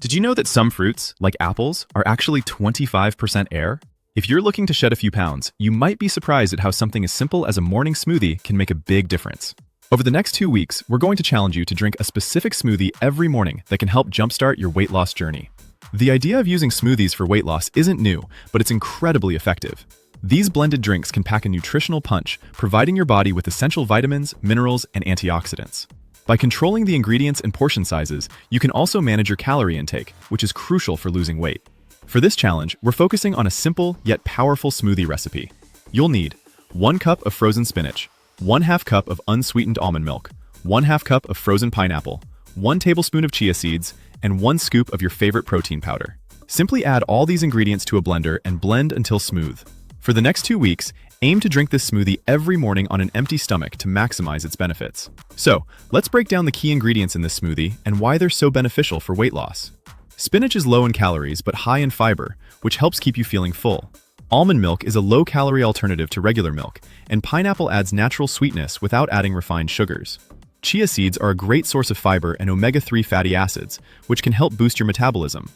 Did you know that some fruits, like apples, are actually 25% air? If you're looking to shed a few pounds, you might be surprised at how something as simple as a morning smoothie can make a big difference. Over the next 2 weeks, we're going to challenge you to drink a specific smoothie every morning that can help jumpstart your weight loss journey. The idea of using smoothies for weight loss isn't new, but it's incredibly effective. These blended drinks can pack a nutritional punch, providing your body with essential vitamins, minerals, and antioxidants. By controlling the ingredients and portion sizes, you can also manage your calorie intake, which is crucial for losing weight. For this challenge, we're focusing on a simple yet powerful smoothie recipe. You'll need 1 cup of frozen spinach, 1/2 cup of unsweetened almond milk, 1/2 cup of frozen pineapple, 1 tablespoon of chia seeds, and 1 scoop of your favorite protein powder. Simply add all these ingredients to a blender and blend until smooth. For the next 2 weeks, aim to drink this smoothie every morning on an empty stomach to maximize its benefits. So, let's break down the key ingredients in this smoothie and why they're so beneficial for weight loss. Spinach is low in calories but high in fiber, which helps keep you feeling full. Almond milk is a low-calorie alternative to regular milk, and pineapple adds natural sweetness without adding refined sugars. Chia seeds are a great source of fiber and omega-3 fatty acids, which can help boost your metabolism.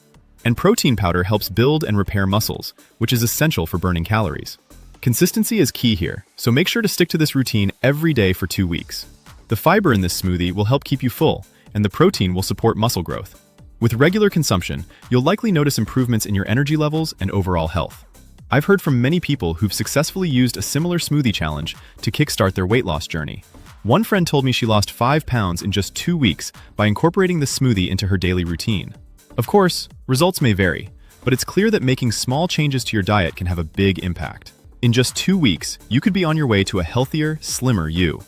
And protein powder helps build and repair muscles, which is essential for burning calories. Consistency is key here, so make sure to stick to this routine every day for 2 weeks. The fiber in this smoothie will help keep you full, and the protein will support muscle growth. With regular consumption, you'll likely notice improvements in your energy levels and overall health. I've heard from many people who've successfully used a similar smoothie challenge to kickstart their weight loss journey. One friend told me she lost 5 pounds in just 2 weeks by incorporating the smoothie into her daily routine. Of course, results may vary, but it's clear that making small changes to your diet can have a big impact. In just 2 weeks, you could be on your way to a healthier, slimmer you.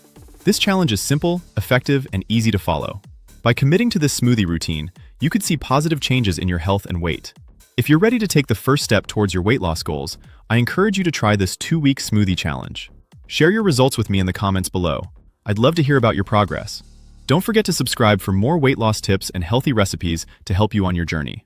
This challenge is simple, effective, and easy to follow. By committing to this smoothie routine, you could see positive changes in your health and weight. If you're ready to take the first step towards your weight loss goals, I encourage you to try this 2-week smoothie challenge. Share your results with me in the comments below. I'd love to hear about your progress. Don't forget to subscribe for more weight loss tips and healthy recipes to help you on your journey.